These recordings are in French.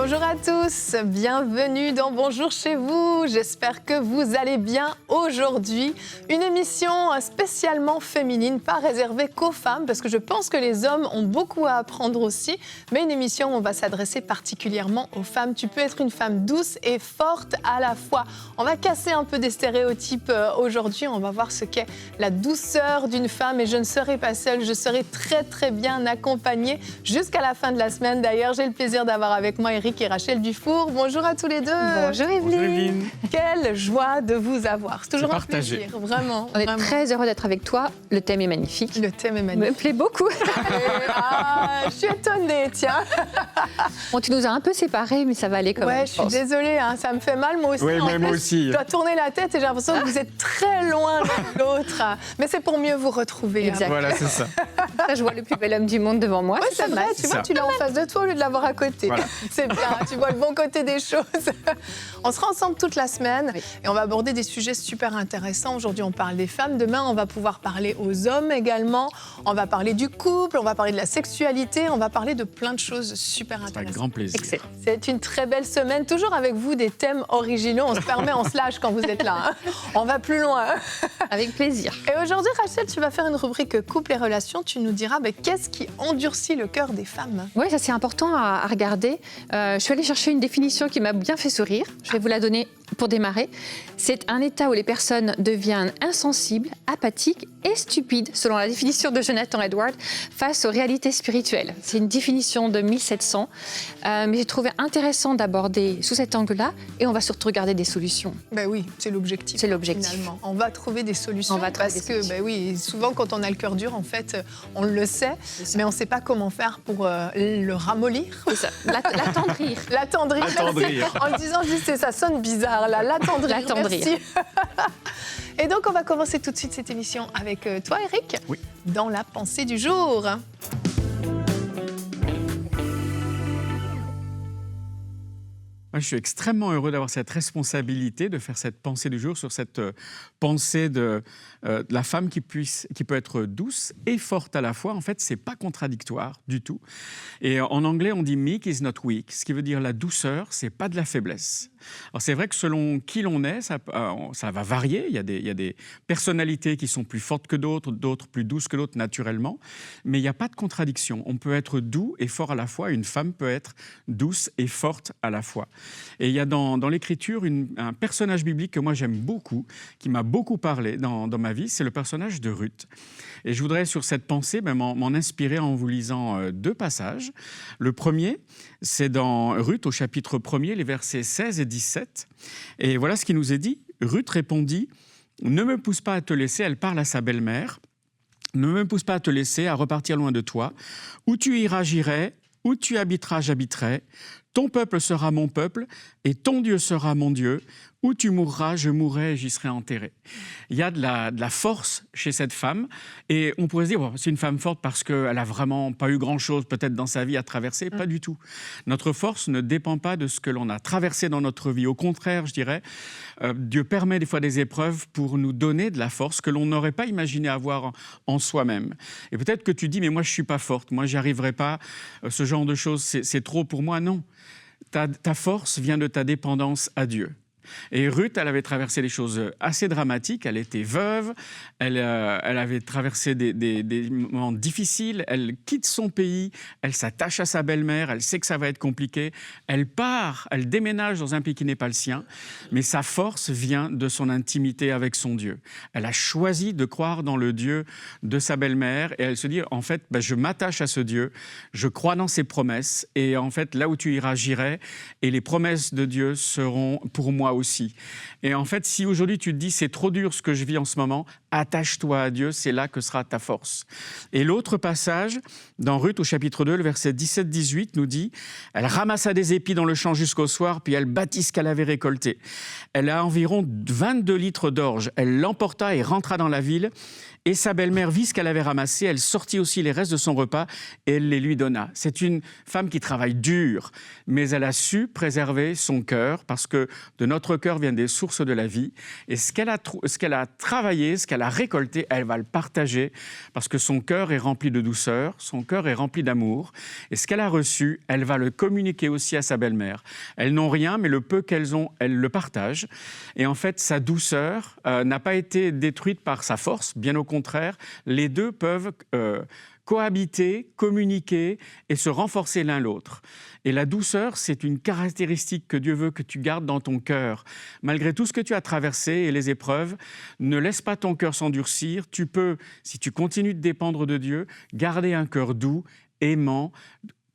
Bonjour à tous, bienvenue dans Bonjour chez vous. J'espère que vous allez bien aujourd'hui. Une émission spécialement féminine, pas réservée qu'aux femmes, parce que je pense que les hommes ont beaucoup à apprendre aussi, mais une émission où on va s'adresser particulièrement aux femmes. Tu peux être une femme douce et forte à la fois. On va casser un peu des stéréotypes aujourd'hui, on va voir ce qu'est la douceur d'une femme et je ne serai pas seule, je serai très très bien accompagnée jusqu'à la fin de la semaine. D'ailleurs, j'ai le plaisir d'avoir avec moi Eric et Rachel Dufour. Bonjour à tous les deux. Bonjour Evelyne. Bonjour Evelyne. Quelle joie de vous avoir. C'est toujours un partagé. plaisir, vraiment. On est très heureux d'être avec toi. Le thème est magnifique. Le thème est Me magnifique. plaît beaucoup. Je suis étonnée, tiens. Bon, tu nous as un peu séparés, mais ça va aller quand même. Ouais, je suis désolée, hein, ça me fait mal moi aussi. Oui, En mais moi plus, aussi. Je dois tourner la tête et j'ai l'impression que vous êtes très loin l'un de l'autre. Mais c'est pour mieux vous retrouver. Exact. Voilà, c'est ça. Ça, je vois le plus bel homme du monde devant moi. Oui, c'est pas vrai, mal. tu vois, ça. tu l'as en face de toi au lieu de l'avoir à côté. Voilà. C'est bien, tu vois le bon côté des choses. On sera ensemble toute la semaine Oui. et on va aborder des sujets super intéressants. Aujourd'hui, on parle des femmes. Demain, on va pouvoir parler aux hommes également. On va parler du couple, on va parler de la sexualité, on va parler de plein de choses super Avec intéressantes. grand plaisir. Excellent. C'est une très belle semaine, toujours avec vous des thèmes originaux. On se permet, on se lâche quand vous êtes là. Hein. On va plus loin. Avec plaisir. Et aujourd'hui, Rachel, tu vas faire une rubrique couple et relations. Tu nous diras qu'est-ce qui endurcit le cœur des femmes. Oui, ça c'est important à regarder. Je suis allée chercher une définition qui m'a bien fait sourire. Je vais vous la donner pour démarrer. C'est un état où les personnes deviennent insensibles, apathiques et stupides, selon la définition de Jonathan Edwards, face aux réalités spirituelles. C'est une définition de 1700, mais j'ai trouvé intéressant d'aborder sous cet angle-là et on va surtout regarder des solutions. Ben oui, c'est l'objectif. C'est l'objectif. Finalement. On va trouver des solutions. On va trouver parce des que, solutions. ben oui, souvent quand on a le cœur dur, en fait, on le sait, mais on ne sait pas comment faire pour le ramollir. C'est ça, l'attendrir. L'attendrir. L'attendrir. En le disant, je dis, ça sonne bizarre, là. L'attendrir. L'attendrir. Merci. Et donc, on va commencer tout de suite cette émission avec toi, Eric. Oui. Dans la pensée du jour. Moi, je suis extrêmement heureux d'avoir cette responsabilité de faire cette pensée du jour sur cette pensée de la femme qui peut être douce et forte à la fois. En fait, c'est pas contradictoire du tout. Et en anglais, on dit meek is not weak, ce qui veut dire la douceur, c'est pas de la faiblesse. Alors c'est vrai que selon qui l'on est, ça va varier. Il y a des personnalités qui sont plus fortes que d'autres, d'autres plus douces que d'autres naturellement, mais il n'y a pas de contradiction. On peut être doux et fort à la fois. Une femme peut être douce et forte à la fois. Et il y a dans l'Écriture un personnage biblique que moi j'aime beaucoup, qui m'a beaucoup parlé dans ma vie, c'est le personnage de Ruth. Et je voudrais sur cette pensée m'en inspirer en vous lisant deux passages. Le premier, c'est dans Ruth au chapitre 1er, les versets 16 et 17. Et voilà ce qui nous est dit. Ruth répondit « Ne me pousse pas à te laisser », elle parle à sa belle-mère, « Ne me pousse pas à te laisser, à repartir loin de toi. Où tu iras, j'irai. Où tu habiteras, j'habiterai. Ton peuple sera mon peuple et ton Dieu sera mon Dieu. Où tu mourras, je mourrai et j'y serai enterré. » Il y a de la force chez cette femme et on pourrait se dire c'est une femme forte parce qu'elle n'a vraiment pas eu grand-chose peut-être dans sa vie à traverser. Pas du tout. Notre force ne dépend pas de ce que l'on a traversé dans notre vie. Au contraire, je dirais, Dieu permet des fois des épreuves pour nous donner de la force que l'on n'aurait pas imaginé avoir en soi-même. Et peut-être que tu dis mais moi je ne suis pas forte, moi j'y arriverai pas, ce genre de choses c'est trop pour moi. Non, ta force vient de ta dépendance à Dieu. Et Ruth, elle avait traversé des choses assez dramatiques. Elle était veuve, elle avait traversé des moments difficiles. Elle quitte son pays, elle s'attache à sa belle-mère, elle sait que ça va être compliqué. Elle part, elle déménage dans un pays qui n'est pas le sien. Mais sa force vient de son intimité avec son Dieu. Elle a choisi de croire dans le Dieu de sa belle-mère et elle se dit, en fait, je m'attache à ce Dieu, je crois dans ses promesses et en fait, là où tu iras, j'irai et les promesses de Dieu seront pour moi aussi. Et en fait, si aujourd'hui tu te dis c'est trop dur ce que je vis en ce moment, attache-toi à Dieu, c'est là que sera ta force. Et l'autre passage, dans Ruth au chapitre 2, le verset 17-18 nous dit « Elle ramassa des épis dans le champ jusqu'au soir, puis elle bâtit ce qu'elle avait récolté. Elle a environ 22 litres d'orge. Elle l'emporta et rentra dans la ville. Et sa belle-mère vit ce qu'elle avait ramassé, elle sortit aussi les restes de son repas et elle les lui donna. » C'est une femme qui travaille dur, mais elle a su préserver son cœur parce que de notre cœur viennent des sources de la vie. Et ce qu'elle a travaillé, ce qu'elle qu'elle a récolté, elle va le partager parce que son cœur est rempli de douceur, son cœur est rempli d'amour. Et ce qu'elle a reçu, elle va le communiquer aussi à sa belle-mère. Elles n'ont rien, mais le peu qu'elles ont, elles le partagent. Et en fait, sa douceur n'a pas été détruite par sa force. Bien au contraire, les deux peuvent cohabiter, communiquer et se renforcer l'un l'autre. Et la douceur, c'est une caractéristique que Dieu veut que tu gardes dans ton cœur. Malgré tout ce que tu as traversé et les épreuves, ne laisse pas ton cœur s'endurcir. Tu peux, si tu continues de dépendre de Dieu, garder un cœur doux, aimant.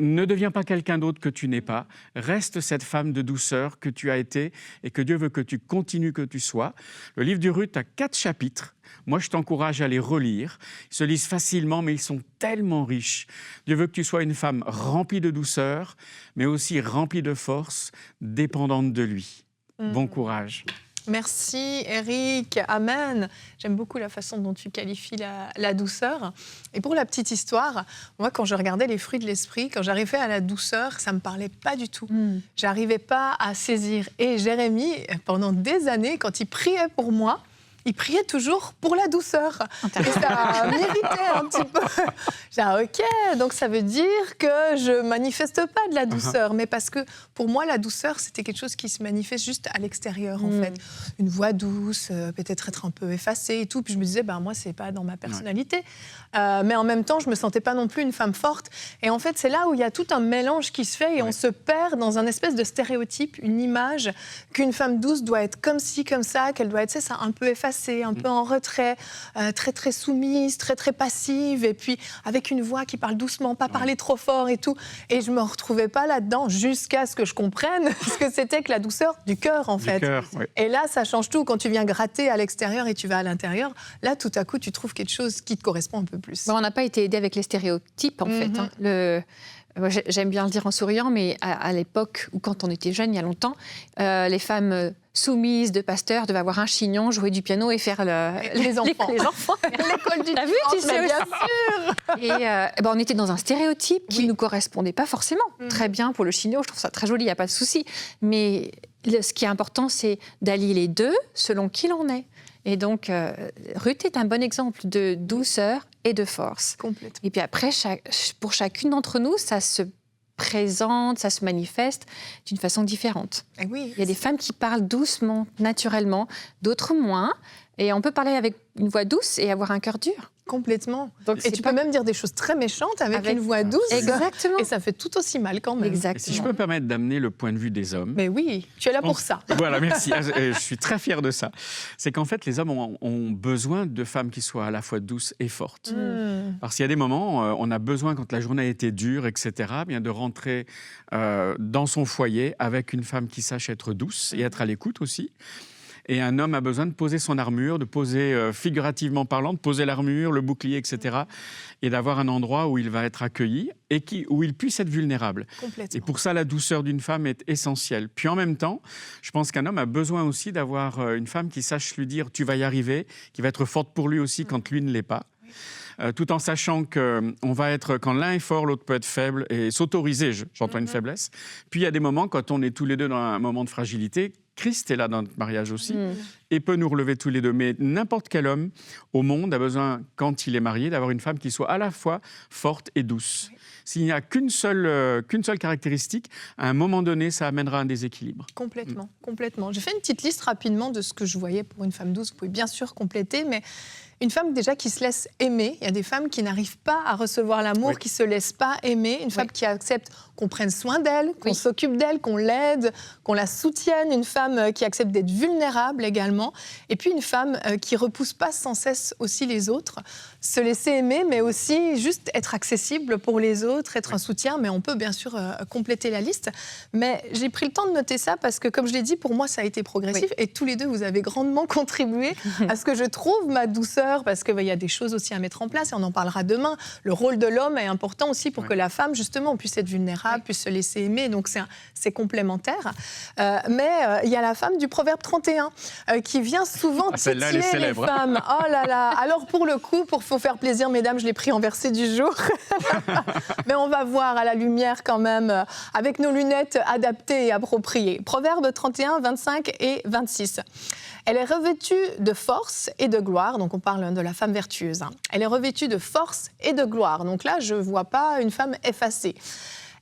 Ne deviens pas quelqu'un d'autre que tu n'es pas. Reste cette femme de douceur que tu as été et que Dieu veut que tu continues que tu sois. Le livre du Ruth a 4 chapitres. Moi, je t'encourage à les relire. Ils se lisent facilement, mais ils sont tellement riches. Dieu veut que tu sois une femme remplie de douceur, mais aussi remplie de force, dépendante de lui. Bon courage. Merci Eric, amen. J'aime beaucoup la façon dont tu qualifies la douceur. Et pour la petite histoire, moi quand je regardais les fruits de l'esprit, quand j'arrivais à la douceur, ça ne me parlait pas du tout. J'arrivais pas à saisir. Et Jérémie, pendant des années, quand il priait pour moi, il priait toujours pour la douceur. Et ça m'irritait un petit peu. J'ai dit, ok, donc ça veut dire que je manifeste pas de la douceur. Mais parce que pour moi, la douceur, c'était quelque chose qui se manifeste juste à l'extérieur, en fait. Une voix douce, peut-être être un peu effacée et tout. Puis je me disais, moi, c'est pas dans ma personnalité. Mais en même temps, je me sentais pas non plus une femme forte. Et en fait, c'est là où il y a tout un mélange qui se fait et on se perd dans un espèce de stéréotype, une image qu'une femme douce doit être comme ci, comme ça, qu'elle doit être, ça, un peu effacée, un peu en retrait, très très soumise, très très passive, et puis avec une voix qui parle doucement, pas parler trop fort et tout. Et je me retrouvais pas là-dedans jusqu'à ce que je comprenne ce que c'était que la douceur du cœur, en fait. Cœur, oui. Et là, ça change tout. Quand tu viens gratter à l'extérieur et tu vas à l'intérieur, là, tout à coup, tu trouves quelque chose qui te correspond un peu plus. On n'a pas été aidé avec les stéréotypes, en fait. Moi, j'aime bien le dire en souriant, mais à l'époque où, quand on était jeune, il y a longtemps, les femmes soumises de pasteurs devaient avoir un chignon, jouer du piano et faire les enfants. L'école du T'as vu, tu sais, bien sûr. Et on était dans un stéréotype qui ne nous correspondait pas forcément. Très bien pour le chignon, je trouve ça très joli, il n'y a pas de souci. Mais ce qui est important, c'est d'allier les deux selon qui l'on est. Et donc, Ruth est un bon exemple de douceur et de force. Complètement. Et puis après, pour chacune d'entre nous, ça se présente, ça se manifeste d'une façon différente. Et oui, il y a des femmes qui parlent doucement, naturellement, d'autres moins. Et on peut parler avec une voix douce et avoir un cœur dur. Complètement. Donc, et tu peux même dire des choses très méchantes avec une voix douce. Exactement. Et ça fait tout aussi mal quand même. Exactement. Et si je peux me permettre d'amener le point de vue des hommes. Mais oui, tu es là pour ça. Voilà, merci. Je suis très fier de ça. C'est qu'en fait, les hommes ont besoin de femmes qui soient à la fois douces et fortes. Parce qu'il y a des moments, on a besoin, quand la journée a été dure, etc., bien de rentrer dans son foyer avec une femme qui sache être douce et être à l'écoute aussi. Et un homme a besoin de poser son armure, de poser, figurativement parlant, de poser l'armure, le bouclier, etc. Et d'avoir un endroit où il va être accueilli et où il puisse être vulnérable. Complètement. Et pour ça, la douceur d'une femme est essentielle. Puis en même temps, je pense qu'un homme a besoin aussi d'avoir une femme qui sache lui dire « tu vas y arriver », qui va être forte pour lui aussi quand lui ne l'est pas. Tout en sachant qu'on va être, quand l'un est fort, l'autre peut être faible et s'autoriser, j'entends une faiblesse. Puis il y a des moments, quand on est tous les deux dans un moment de fragilité, Christ est là dans notre mariage aussi et peut nous relever tous les deux. Mais n'importe quel homme au monde a besoin, quand il est marié, d'avoir une femme qui soit à la fois forte et douce. S'il n'y a qu'une seule caractéristique, à un moment donné, ça amènera un déséquilibre. Complètement, complètement. J'ai fait une petite liste rapidement de ce que je voyais pour une femme douce. Vous pouvez bien sûr compléter, mais une femme déjà qui se laisse aimer. Il y a des femmes qui n'arrivent pas à recevoir l'amour, qui ne se laissent pas aimer. Une femme qui accepte qu'on prenne soin d'elle, qu'on s'occupe d'elle, qu'on l'aide, qu'on la soutienne. Une femme qui accepte d'être vulnérable également. Et puis une femme qui ne repousse pas sans cesse aussi les autres. Se laisser aimer, mais aussi juste être accessible pour les autres, être un soutien. Mais on peut bien sûr compléter la liste. Mais j'ai pris le temps de noter ça parce que, comme je l'ai dit, pour moi, ça a été progressif. Et tous les deux, vous avez grandement contribué à ce que je trouve ma douceur, parce qu'il y a des choses aussi à mettre en place, et on en parlera demain. Le rôle de l'homme est important aussi pour que la femme, justement, puisse être vulnérable, puisse se laisser aimer. Donc, c'est complémentaire. Mais il y a la femme du Proverbe 31 qui vient souvent celle-là, elle est titiller les célèbre. femmes. Oh là là. Alors pour le coup, pour vous faire plaisir, mesdames, je l'ai pris en verset du jour. Mais on va voir à la lumière quand même, avec nos lunettes adaptées et appropriées. Proverbes 31, 25 et 26. Elle est revêtue de force et de gloire, donc on parle de la femme vertueuse. Elle est revêtue de force et de gloire, donc là je ne vois pas une femme effacée.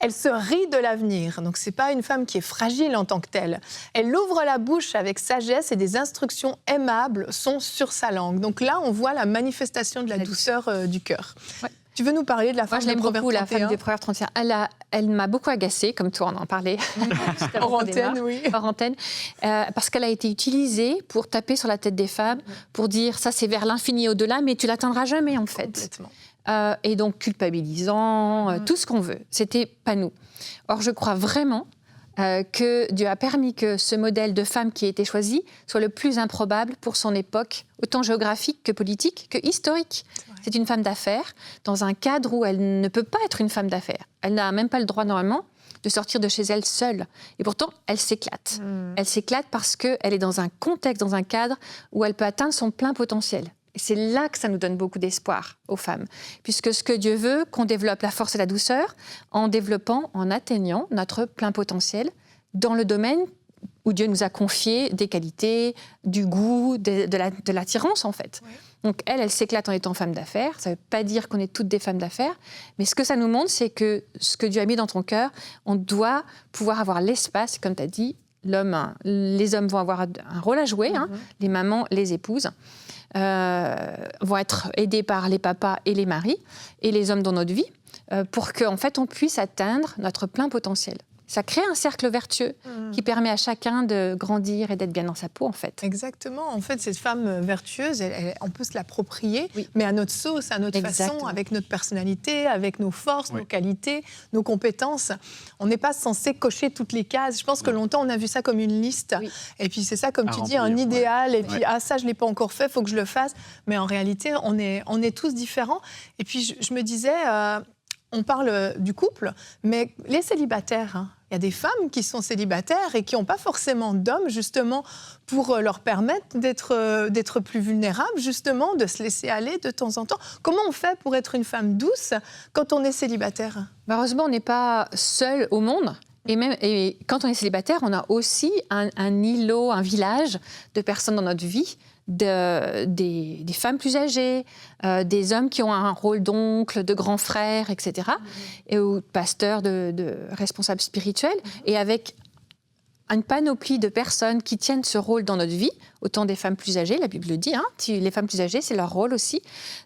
Elle se rit de l'avenir, donc ce n'est pas une femme qui est fragile en tant que telle. Elle ouvre la bouche avec sagesse et des instructions aimables sont sur sa langue. Donc là on voit la manifestation de la douceur du cœur. Ouais. Tu veux nous parler de la femme Moi, je l'aime de Proverbe beaucoup, 31? la femme des Proverbes 31. Elle m'a beaucoup agacée, comme toi, on en parlait. Hors antenne, oui. Hors antenne, parce qu'elle a été utilisée pour taper sur la tête des femmes, pour dire ça, c'est vers l'infini et au-delà, mais tu l'atteindras jamais, en fait. Complètement. Et donc, culpabilisant, tout ce qu'on veut. C'était pas nous. Or, je crois vraiment que Dieu a permis que ce modèle de femme qui a été choisi soit le plus improbable pour son époque, autant géographique que politique, que historique. C'est une femme d'affaires, dans un cadre où elle ne peut pas être une femme d'affaires. Elle n'a même pas le droit, normalement, de sortir de chez elle seule. Et pourtant, elle s'éclate. Elle s'éclate parce qu'elle est dans un contexte, dans un cadre où elle peut atteindre son plein potentiel. Et c'est là que ça nous donne beaucoup d'espoir aux femmes. Puisque ce que Dieu veut, qu'on développe la force et la douceur en développant, en atteignant notre plein potentiel dans le domaine où Dieu nous a confié des qualités, du goût, de l'attirance, en fait. Oui. Donc, elle s'éclate en étant femme d'affaires. Ça ne veut pas dire qu'on est toutes des femmes d'affaires. Mais ce que ça nous montre, c'est que ce que Dieu a mis dans ton cœur, on doit pouvoir avoir l'espace. Comme tu as dit, les hommes vont avoir un rôle à jouer. Les mamans, les épouses vont être aidés par les papas et les maris et les hommes dans notre vie pour qu'en fait, on puisse atteindre notre plein potentiel. Ça crée un cercle vertueux qui permet à chacun de grandir et d'être bien dans sa peau, en fait. Exactement. En fait, cette femme vertueuse, on peut se l'approprier, mais à notre sauce, à notre façon, avec notre personnalité, avec nos forces, nos qualités, nos compétences. On n'est pas censé cocher toutes les cases. Je pense que longtemps, on a vu ça comme une liste. Et puis, c'est ça, comme tu dis, un idéal. Et puis, ça, je ne l'ai pas encore fait, il faut que je le fasse. Mais en réalité, on est tous différents. Et puis, je me disais... on parle du couple, mais les célibataires, il y a des femmes qui sont célibataires et qui n'ont pas forcément d'hommes, justement, pour leur permettre d'être plus vulnérables, justement, de se laisser aller de temps en temps. Comment on fait pour être une femme douce quand on est célibataire ? Heureusement, on n'est pas seul au monde. Et quand on est célibataire, on a aussi un îlot, un village de personnes dans notre vie, des femmes plus âgées, des hommes qui ont un rôle d'oncle, de grand frère, etc., et ou de pasteur, de responsables spirituels, et avec une panoplie de personnes qui tiennent ce rôle dans notre vie, autant des femmes plus âgées, la Bible le dit, les femmes plus âgées, c'est leur rôle aussi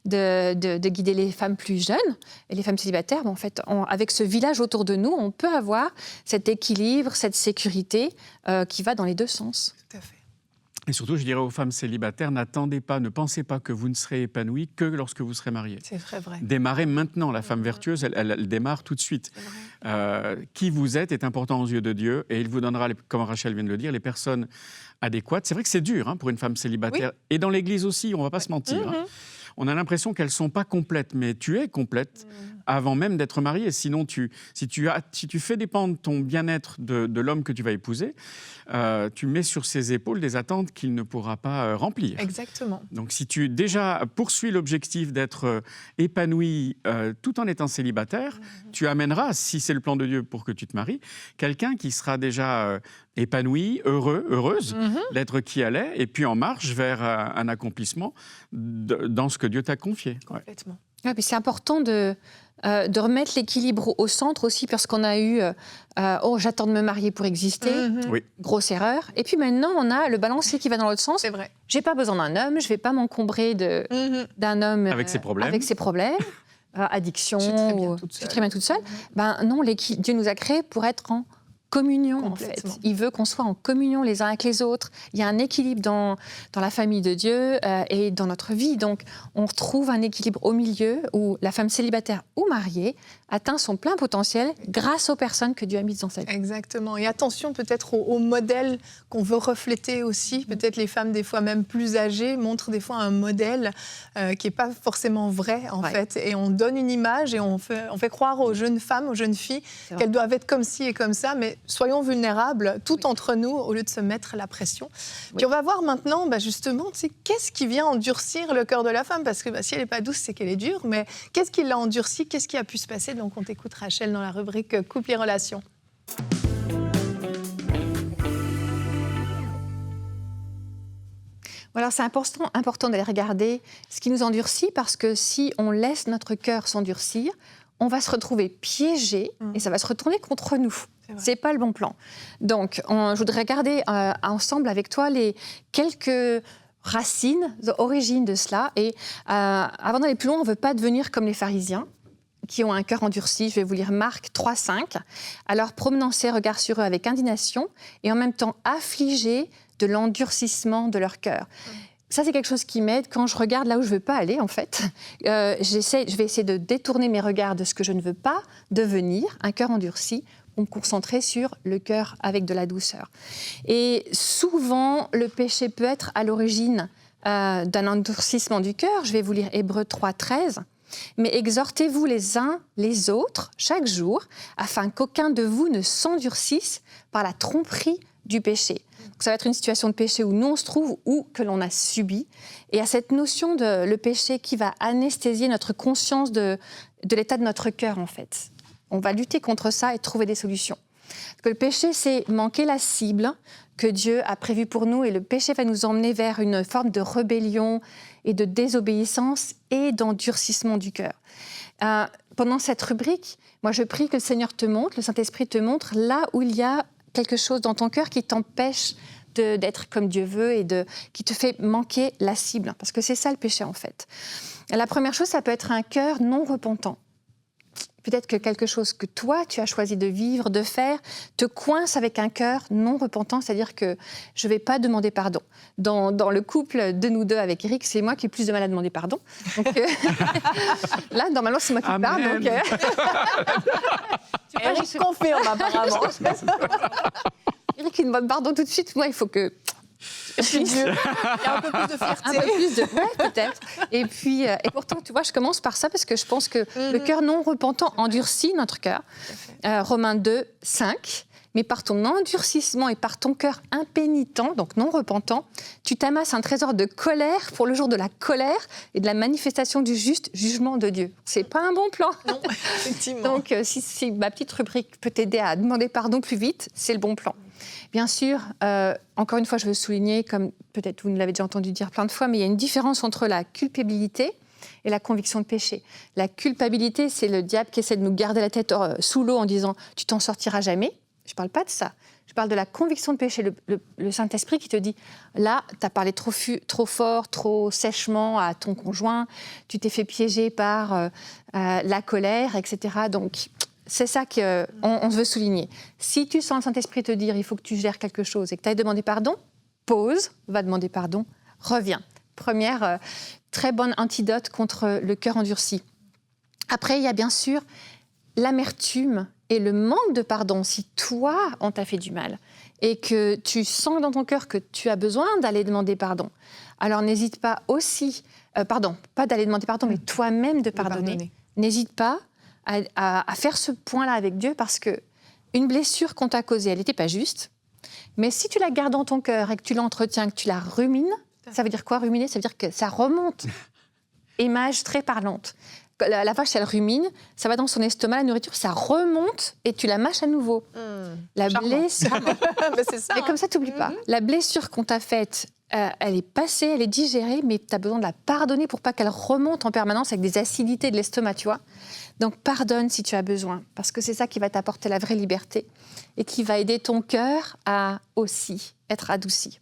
de guider les femmes plus jeunes. Et les femmes célibataires, en fait, avec ce village autour de nous, on peut avoir cet équilibre, cette sécurité qui va dans les deux sens. Tout à fait. Et surtout, je dirais aux femmes célibataires, n'attendez pas, ne pensez pas que vous ne serez épanouie que lorsque vous serez mariée. C'est vrai. Démarrez maintenant. La femme vertueuse, elle démarre tout de suite. Qui vous êtes est important aux yeux de Dieu et il vous donnera, comme Rachel vient de le dire, les personnes adéquates. C'est vrai que c'est dur pour une femme célibataire. Oui. Et dans l'Église aussi, on ne va pas se mentir. On a l'impression qu'elles ne sont pas complètes, mais tu es complète avant même d'être mariée. Sinon, si tu fais dépendre ton bien-être de l'homme que tu vas épouser, tu mets sur ses épaules des attentes qu'il ne pourra pas remplir. Exactement. Donc, si tu déjà poursuis l'objectif d'être épanoui tout en étant célibataire, tu amèneras, si c'est le plan de Dieu pour que tu te maries, quelqu'un qui sera déjà épanoui, heureuse d'être qui elle est, et puis en marche vers un accomplissement dans ce que Dieu t'a confié. Complètement. Ouais, mais c'est important de remettre l'équilibre au centre aussi, parce qu'on a eu j'attends de me marier pour exister, grosse erreur. Et puis maintenant, on a le balancier qui va dans l'autre sens. C'est vrai. J'ai pas besoin d'un homme, je vais pas m'encombrer d'un homme avec ses problèmes. Addiction, je suis très bien toute seule. Non, Dieu nous a créés pour être en communion, en fait. Il veut qu'on soit en communion les uns avec les autres. Il y a un équilibre dans la famille de Dieu et dans notre vie. Donc, on retrouve un équilibre au milieu où la femme célibataire ou mariée atteint son plein potentiel grâce aux personnes que Dieu a mises dans sa vie. Exactement. Et attention peut-être au modèle qu'on veut refléter aussi. Peut-être les femmes, des fois même plus âgées, montrent des fois un modèle qui n'est pas forcément vrai, en fait. Et on donne une image et on fait croire aux jeunes femmes, aux jeunes filles qu'elles doivent être comme ci et comme ça. Mais mais soyons vulnérables, tout entre nous, au lieu de se mettre la pression. Puis on va voir maintenant, justement, qu'est-ce qui vient endurcir le cœur de la femme? Parce que si elle n'est pas douce, c'est qu'elle est dure, mais qu'est-ce qui l'a endurcie? Qu'est-ce qui a pu se passer? Donc on t'écoute, Rachel, dans la rubrique « Couple et relations ». Alors c'est important d'aller regarder ce qui nous endurcit, parce que si on laisse notre cœur s'endurcir, on va se retrouver piégé et ça va se retourner contre nous. C'est pas le bon plan. Donc, je voudrais regarder ensemble avec toi les quelques racines, origines de cela. Et avant d'aller plus loin, on ne veut pas devenir comme les pharisiens qui ont un cœur endurci. Je vais vous lire Marc 3,5. Alors, promenant ses regards sur eux avec indignation et en même temps affligés de l'endurcissement de leur cœur. Ça, c'est quelque chose qui m'aide quand je regarde là où je ne veux pas aller, en fait. Je vais essayer de détourner mes regards de ce que je ne veux pas devenir, un cœur endurci, pour me concentrer sur le cœur avec de la douceur. Et souvent, le péché peut être à l'origine d'un endurcissement du cœur. Je vais vous lire Hébreux 3,13. Mais exhortez-vous les uns les autres chaque jour, afin qu'aucun de vous ne s'endurcisse par la tromperie du péché. Donc, ça va être une situation de péché où nous on se trouve ou que l'on a subi. Et à cette notion de le péché qui va anesthésier notre conscience de l'état de notre cœur, en fait. On va lutter contre ça et trouver des solutions. Parce que le péché, c'est manquer la cible que Dieu a prévue pour nous. Et le péché va nous emmener vers une forme de rébellion et de désobéissance et d'endurcissement du cœur. Pendant cette rubrique, moi je prie que le Seigneur te montre, le Saint-Esprit te montre là où il y a quelque chose dans ton cœur qui t'empêche d'être comme Dieu veut et qui te fait manquer la cible. Parce que c'est ça le péché, en fait. La première chose, ça peut être un cœur non repentant. Peut-être que quelque chose que toi, tu as choisi de vivre, de faire, te coince avec un cœur non repentant, c'est-à-dire que je ne vais pas demander pardon. Dans le couple de nous deux avec Eric, c'est moi qui ai plus de mal à demander pardon. Donc, là, normalement, c'est moi qui parle. Donc, Eric confirme, apparemment. Eric, il me demande pardon tout de suite. Moi, il faut que... Dieu. Il y a un peu plus de fierté. Un peu plus de... Ouais, peut-être. Et pourtant, tu vois, je commence par ça parce que je pense que le cœur non repentant endurcit notre cœur. Romains 2, 5. Mais par ton endurcissement et par ton cœur impénitent, donc non repentant, tu t'amasses un trésor de colère pour le jour de la colère et de la manifestation du juste jugement de Dieu. C'est pas un bon plan. Non, effectivement. Donc, si ma petite rubrique peut t'aider à demander pardon plus vite, c'est le bon plan. Bien sûr, encore une fois, je veux souligner, comme peut-être vous l'avez déjà entendu dire plein de fois, mais il y a une différence entre la culpabilité et la conviction de péché. La culpabilité, c'est le diable qui essaie de nous garder la tête sous l'eau en disant « tu t'en sortiras jamais ». Je ne parle pas de ça. Je parle de la conviction de péché, le Saint-Esprit qui te dit « là, tu as parlé trop fort, trop sèchement à ton conjoint, tu t'es fait piéger par la colère, etc. » Donc, c'est ça qu'on veut souligner. Si tu sens le Saint-Esprit te dire « il faut que tu gères quelque chose » et que tu ailles demander pardon, pause, va demander pardon, reviens. Première très bonne antidote contre le cœur endurci. Après, il y a bien sûr l'amertume et le manque de pardon. Si toi, on t'a fait du mal et que tu sens dans ton cœur que tu as besoin d'aller demander pardon, alors n'hésite pas aussi, pas d'aller demander pardon, mais toi-même de pardonner. N'hésite pas à faire ce point-là avec Dieu, parce qu'une blessure qu'on t'a causée, elle n'était pas juste, mais si tu la gardes dans ton cœur et que tu l'entretiens, que tu la rumines, ça veut dire quoi, ruminer? Ça veut dire que ça remonte. Image très parlante. La vache, elle rumine, ça va dans son estomac, la nourriture, ça remonte et tu la mâches à nouveau. La blessure... c'est ça. Mais comme ça, tu n'oublies pas. La blessure qu'on t'a faite, elle est passée, elle est digérée, mais tu as besoin de la pardonner pour pas qu'elle remonte en permanence avec des acidités de l'estomac, tu vois. Donc, pardonne si tu as besoin, parce que c'est ça qui va t'apporter la vraie liberté et qui va aider ton cœur à aussi être adouci.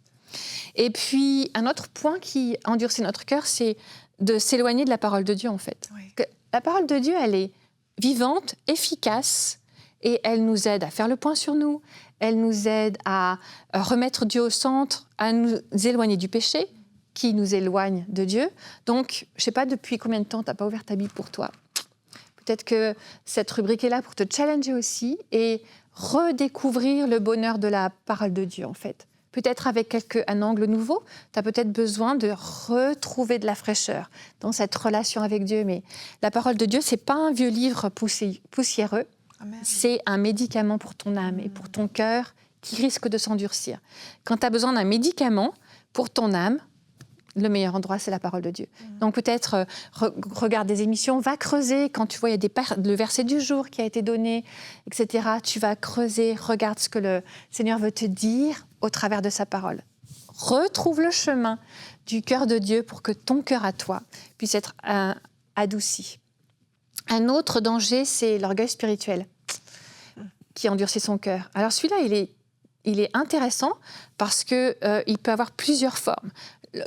Et puis, un autre point qui endurcit notre cœur, c'est de s'éloigner de la parole de Dieu, en fait. Oui. La parole de Dieu, elle est vivante, efficace, et elle nous aide à faire le point sur nous, elle nous aide à remettre Dieu au centre, à nous éloigner du péché, qui nous éloigne de Dieu. Donc, je ne sais pas depuis combien de temps tu n'as pas ouvert ta Bible pour toi. Peut-être que cette rubrique est là pour te challenger aussi et redécouvrir le bonheur de la parole de Dieu, en fait. Peut-être avec un angle nouveau, tu as peut-être besoin de retrouver de la fraîcheur dans cette relation avec Dieu. Mais la parole de Dieu, ce n'est pas un vieux livre poussiéreux. Amen. c'est un médicament pour ton âme et pour ton cœur qui risque de s'endurcir. Quand tu as besoin d'un médicament pour ton âme, le meilleur endroit, c'est la parole de Dieu. Donc peut-être, regarde des émissions, va creuser. Quand tu vois, il y a le verset du jour qui a été donné, etc. Tu vas creuser, regarde ce que le Seigneur veut te dire au travers de sa parole. Retrouve le chemin du cœur de Dieu pour que ton cœur à toi puisse être adouci. Un autre danger, c'est l'orgueil spirituel qui endurcit son cœur. Alors celui-là, il est intéressant parce qu'il peut avoir plusieurs formes.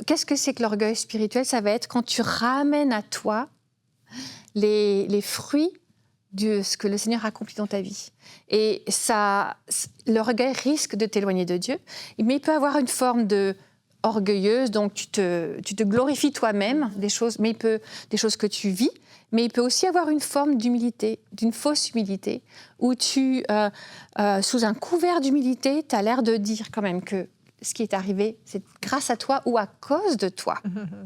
Qu'est-ce que c'est que l'orgueil spirituel ? Ça va être quand tu ramènes à toi les fruits de ce que le Seigneur accomplit dans ta vie. Et ça, l'orgueil risque de t'éloigner de Dieu, mais il peut avoir une forme de orgueilleuse, donc tu te glorifies toi-même des choses que tu vis, mais il peut aussi avoir une forme d'humilité, d'une fausse humilité, où sous un couvert d'humilité, tu as l'air de dire quand même que ce qui est arrivé, c'est grâce à toi ou à cause de toi.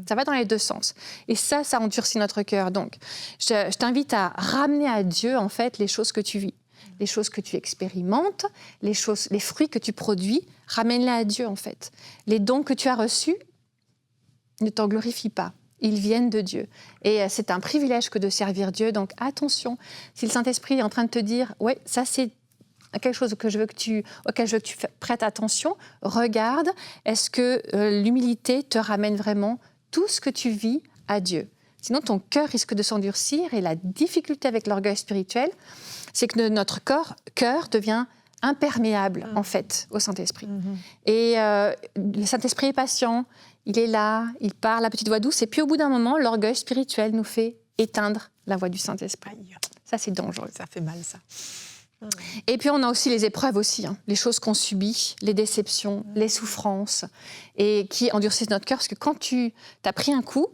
Ça va dans les deux sens. Et ça endurcit notre cœur. Donc, je t'invite à ramener à Dieu, en fait, les choses que tu vis, les choses que tu expérimentes, les fruits que tu produis, ramène-les à Dieu, en fait. Les dons que tu as reçus, ne t'en glorifie pas. Ils viennent de Dieu. Et c'est un privilège que de servir Dieu. Donc, attention, si le Saint-Esprit est en train de te dire « Ouais, ça, c'est quelque chose auquel je veux que tu prêtes attention, regarde, est-ce que l'humilité te ramène vraiment tout ce que tu vis à Dieu ? Sinon, ton cœur risque de s'endurcir et la difficulté avec l'orgueil spirituel, c'est que notre cœur devient imperméable, en fait, au Saint-Esprit. Et le Saint-Esprit est patient, il est là, il parle à petite voix douce, et puis au bout d'un moment, l'orgueil spirituel nous fait éteindre la voix du Saint-Esprit. Ça, c'est dangereux. Ça fait mal, ça. Et puis on a aussi les épreuves aussi, les choses qu'on subit, les déceptions, les souffrances, et qui endurcissent notre cœur, parce que quand tu as pris un coup,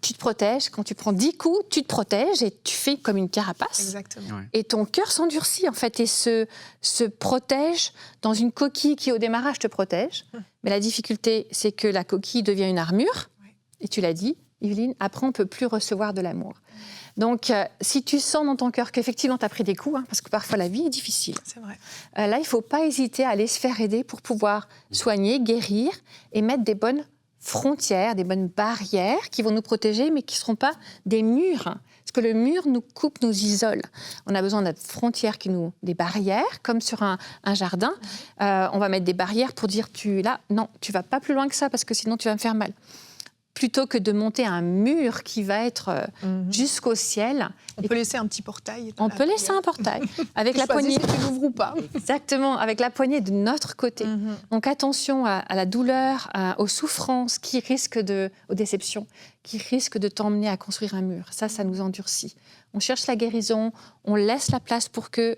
tu te protèges. Quand tu prends 10 coups, tu te protèges et tu fais comme une carapace. Exactement. Et ton cœur s'endurcit, en fait, et se protège dans une coquille qui, au démarrage, te protège. Mais la difficulté, c'est que la coquille devient une armure. Et tu l'as dit, Yveline, après, on ne peut plus recevoir de l'amour. Donc, si tu sens dans ton cœur qu'effectivement, tu as pris des coups, parce que parfois, la vie est difficile. C'est vrai. Là, il ne faut pas hésiter à aller se faire aider pour pouvoir soigner, guérir et mettre des bonnes frontières, des bonnes barrières qui vont nous protéger, mais qui ne seront pas des murs. Parce que le mur nous coupe, nous isole. On a besoin de frontières, des barrières, comme sur un jardin. On va mettre des barrières pour dire, non, tu ne vas pas plus loin que ça, parce que sinon, tu vas me faire mal. Plutôt que de monter un mur qui va être jusqu'au ciel. On peut laisser un petit portail. On peut laisser un portail avec la poignée. Si tu l'ouvres ou pas. Exactement, avec la poignée de notre côté. Donc attention à la douleur, aux souffrances aux déceptions, qui risquent de t'emmener à construire un mur. Ça nous endurcit. On cherche la guérison, on laisse la place pour que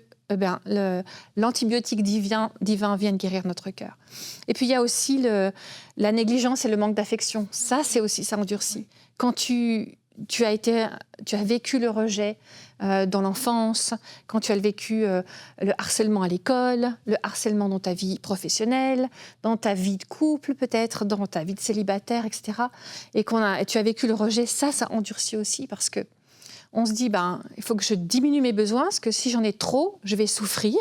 l'antibiotique divin vienne guérir notre cœur. Et puis il y a aussi la négligence et le manque d'affection. Ça endurcit. Quand tu as vécu le rejet dans l'enfance, quand tu as vécu le harcèlement à l'école, le harcèlement dans ta vie professionnelle, dans ta vie de couple peut-être, dans ta vie de célibataire, etc. Et tu as vécu le rejet, ça endurcit aussi, parce que on se dit, il faut que je diminue mes besoins, parce que si j'en ai trop, je vais souffrir.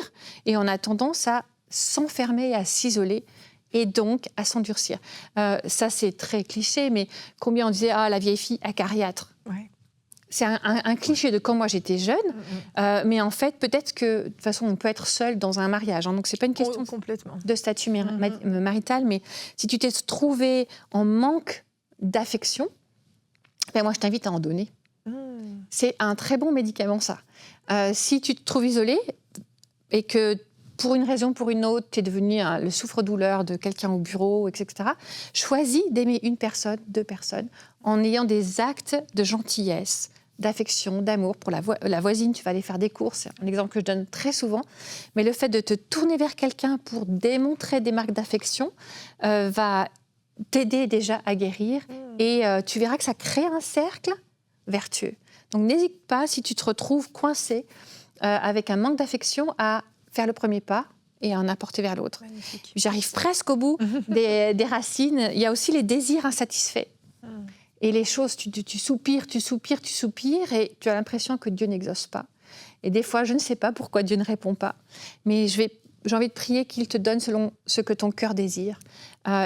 Et on a tendance à s'enfermer, à s'isoler, et donc à s'endurcir. Ça, c'est très cliché, mais combien on disait, la vieille fille acariâtre. Ouais. C'est un cliché de quand moi j'étais jeune, mais en fait, peut-être que, de toute façon, on peut être seul dans un mariage. Donc, ce n'est pas une question de statut marital, mais si tu t'es trouvé en manque d'affection, moi, je t'invite à en donner. C'est un très bon médicament, ça. Si tu te trouves isolé et que, pour une raison ou pour une autre, tu es devenu le souffre-douleur de quelqu'un au bureau, etc., choisis d'aimer une personne, 2 personnes, en ayant des actes de gentillesse, d'affection, d'amour. Pour la voisine, tu vas aller faire des courses, c'est un exemple que je donne très souvent. Mais le fait de te tourner vers quelqu'un pour démontrer des marques d'affection va t'aider déjà à guérir. Et tu verras que ça crée un cercle vertueux. Donc n'hésite pas, si tu te retrouves coincé avec un manque d'affection, à faire le premier pas et à en apporter vers l'autre. Magnifique. J'arrive presque au bout des racines. Il y a aussi les désirs insatisfaits. Et les choses, tu soupires, et tu as l'impression que Dieu n'exauce pas. Et des fois, je ne sais pas pourquoi Dieu ne répond pas, mais j'ai envie de prier qu'il te donne selon ce que ton cœur désire.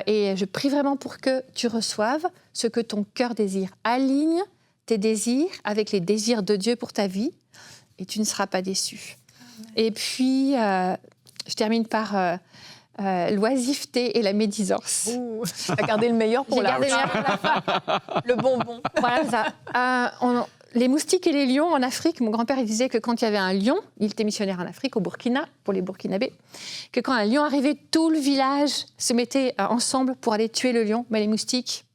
Et je prie vraiment pour que tu reçoives ce que ton cœur désire. Aligne tes désirs avec les désirs de Dieu pour ta vie et tu ne seras pas déçu. Et puis, je termine par l'oisiveté et la médisance. Tu as gardé le meilleur pour J'ai gardé le meilleur pour la fin. le bonbon. Voilà ça. Les moustiques et les lions en Afrique, mon grand-père il disait que quand il y avait un lion, il était missionnaire en Afrique, au Burkina, pour les Burkinabés, que quand un lion arrivait, tout le village se mettait ensemble pour aller tuer le lion. Mais les moustiques,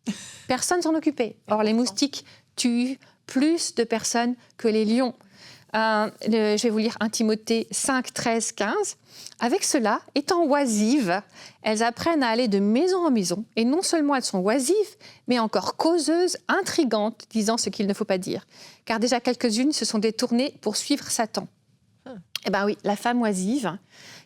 personne s'en occupait. Or, les moustiques tuent plus de personnes que les lions. Je vais vous lire 1 Timothée 5, 13, 15. Avec cela, étant oisives, elles apprennent à aller de maison en maison. Et non seulement elles sont oisives, mais encore causeuses, intrigantes, disant ce qu'il ne faut pas dire. Car déjà quelques-unes se sont détournées pour suivre Satan. Eh bien oui, la femme oisive,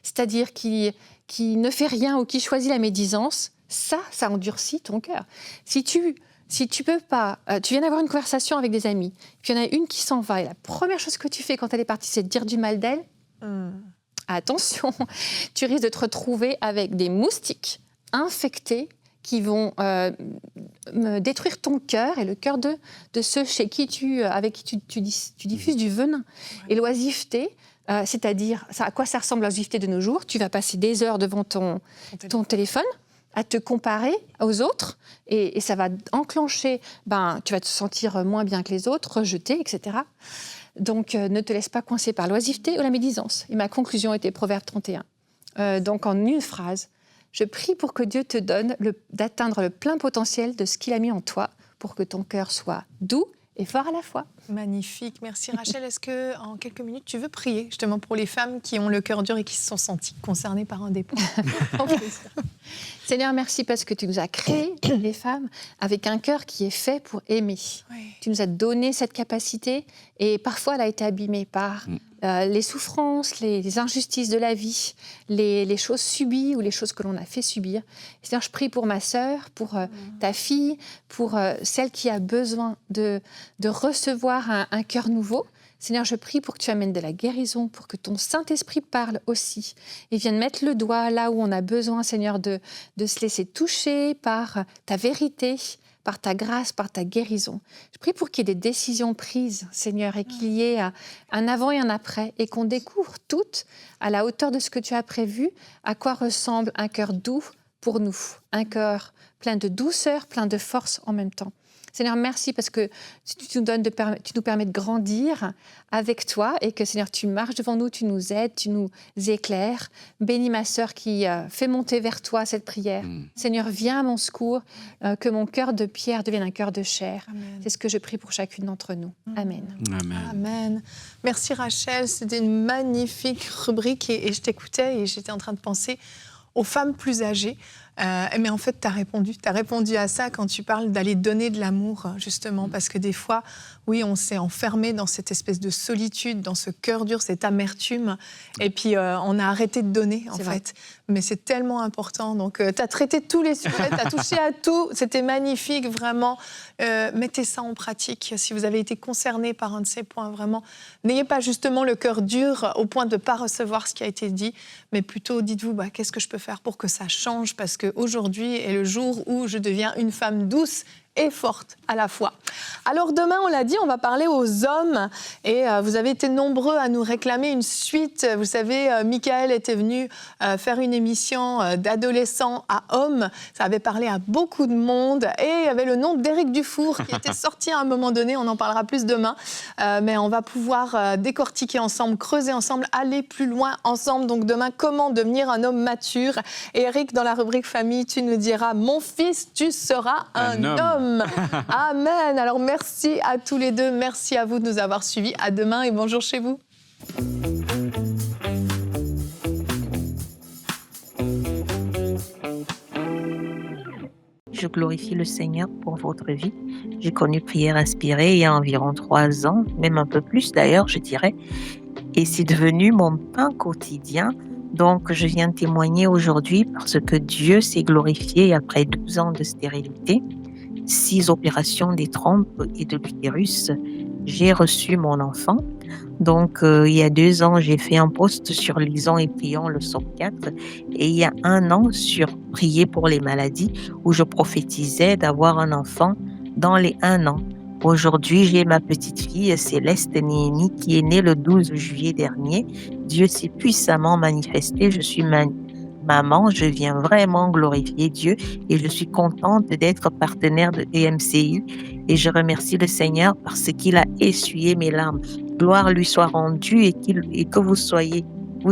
c'est-à-dire qui ne fait rien ou qui choisit la médisance, ça endurcit ton cœur. Si tu peux pas, tu viens d'avoir une conversation avec des amis, puis il y en a une qui s'en va, et la première chose que tu fais quand elle est partie, c'est de dire du mal d'elle. Attention, tu risques de te retrouver avec des moustiques infectés qui vont détruire ton cœur et le cœur de ceux avec qui tu diffuses du venin. Et l'oisiveté, c'est-à-dire, à quoi ça ressemble l'oisiveté de nos jours? Tu vas passer des heures devant ton téléphone à te comparer aux autres et ça va enclencher, tu vas te sentir moins bien que les autres, rejeté, etc. Donc, ne te laisse pas coincer par l'oisiveté ou la médisance. Et ma conclusion était Proverbe 31. Donc, en une phrase, je prie pour que Dieu te donne d'atteindre le plein potentiel de ce qu'il a mis en toi pour que ton cœur soit doux et fort à la fois. Magnifique. Merci Rachel. Est-ce que en quelques minutes, tu veux prier justement pour les femmes qui ont le cœur dur et qui se sont senties concernées par un des points? Seigneur, merci parce que tu nous as créés, les femmes, avec un cœur qui est fait pour aimer. Oui. Tu nous as donné cette capacité et parfois elle a été abîmée par les souffrances, les injustices de la vie, les choses subies ou les choses que l'on a fait subir. Seigneur, je prie pour ma sœur, pour ta fille, pour celle qui a besoin de recevoir un cœur nouveau. Seigneur, je prie pour que tu amènes de la guérison, pour que ton Saint-Esprit parle aussi et vienne mettre le doigt là où on a besoin, Seigneur, de se laisser toucher par ta vérité, par ta grâce, par ta guérison. Je prie pour qu'il y ait des décisions prises, Seigneur, et qu'il y ait un avant et un après, et qu'on découvre toutes, à la hauteur de ce que tu as prévu, à quoi ressemble un cœur doux pour nous, un cœur plein de douceur, plein de force en même temps. Seigneur, merci parce que tu nous permets de grandir avec toi et que, Seigneur, tu marches devant nous, tu nous aides, tu nous éclaires. Bénis ma sœur qui fait monter vers toi cette prière. Seigneur, viens à mon secours, que mon cœur de pierre devienne un cœur de chair. Amen. C'est ce que je prie pour chacune d'entre nous. Amen. Amen. Amen. Merci Rachel, c'était une magnifique rubrique et je t'écoutais et j'étais en train de penser aux femmes plus âgées. Mais en fait, tu as répondu à ça quand tu parles d'aller donner de l'amour, justement, parce que des fois, oui, on s'est enfermé dans cette espèce de solitude, dans ce cœur dur, cette amertume, et puis on a arrêté de donner, en fait. Mais c'est tellement important. Donc, tu as traité tous les sujets, tu as touché à tout, c'était magnifique, vraiment. Mettez ça en pratique. Si vous avez été concerné par un de ces points, vraiment, n'ayez pas justement le cœur dur au point de ne pas recevoir ce qui a été dit, mais plutôt dites-vous, qu'est-ce que je peux faire pour que ça change, parce qu'aujourd'hui est le jour où je deviens une femme douce et forte à la fois. Alors demain, on l'a dit, on va parler aux hommes et vous avez été nombreux à nous réclamer une suite. Vous savez, Michael était venu faire une émission d'adolescents à hommes. Ça avait parlé à beaucoup de monde et il y avait le nom d'Éric Dufour qui était sorti à un moment donné. On en parlera plus demain, mais on va pouvoir décortiquer ensemble, creuser ensemble, aller plus loin ensemble. Donc demain, comment devenir un homme mature? Et Éric, dans la rubrique famille, tu nous diras « Mon fils, tu seras un homme ». Amen. Alors merci à tous les deux. Merci à vous de nous avoir suivis. À demain et bonjour chez vous. Je glorifie le Seigneur pour votre vie. J'ai connu Prière Inspirée il y a environ 3 ans, même un peu plus d'ailleurs, je dirais. Et c'est devenu mon pain quotidien. Donc, je viens témoigner aujourd'hui parce que Dieu s'est glorifié après 12 ans de stérilité. 6 opérations des trompes et de l'utérus, j'ai reçu mon enfant. Donc, il y a 2 ans, j'ai fait un post sur Lisons et prions le psaume 4 et il y a 1 an sur Prier pour les maladies où je prophétisais d'avoir un enfant dans les 1 an. Aujourd'hui, j'ai ma petite fille Céleste Néhémie qui est née le 12 juillet dernier. Dieu s'est puissamment manifesté. Je suis maman, je viens vraiment glorifier Dieu et je suis contente d'être partenaire de EMCI et je remercie le Seigneur parce qu'il a essuyé mes larmes. Gloire lui soit rendue et que vous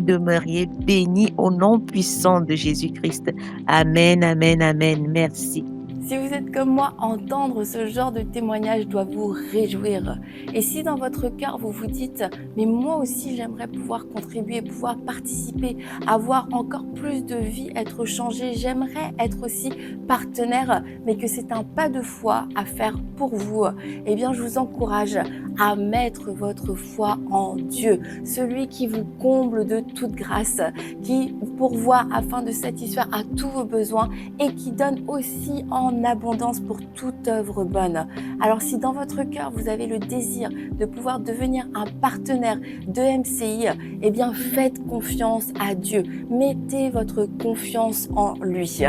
demeuriez bénis au nom puissant de Jésus-Christ. Amen, amen, amen. Merci. Si vous êtes comme moi, entendre ce genre de témoignage doit vous réjouir. Et si dans votre cœur vous vous dites « mais moi aussi j'aimerais pouvoir contribuer, pouvoir participer, avoir encore plus de vie, être changé, j'aimerais être aussi partenaire, mais que c'est un pas de foi à faire pour vous », eh bien je vous encourage à mettre votre foi en Dieu, celui qui vous comble de toute grâce, qui pourvoit afin de satisfaire à tous vos besoins et qui donne aussi en abondance pour toute œuvre bonne. Alors si dans votre cœur vous avez le désir de pouvoir devenir un partenaire de MCI, eh bien faites confiance à Dieu, mettez votre confiance en lui.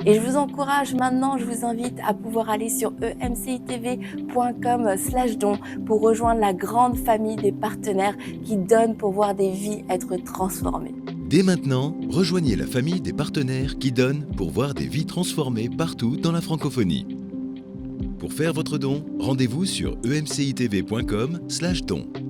Et je vous encourage maintenant, je vous invite à pouvoir aller sur emcitv.com/don pour rejoindre la grande famille des partenaires qui donnent pour voir des vies être transformées. Dès maintenant, rejoignez la famille des partenaires qui donnent pour voir des vies transformées partout dans la francophonie. Pour faire votre don, rendez-vous sur emcitv.com/don.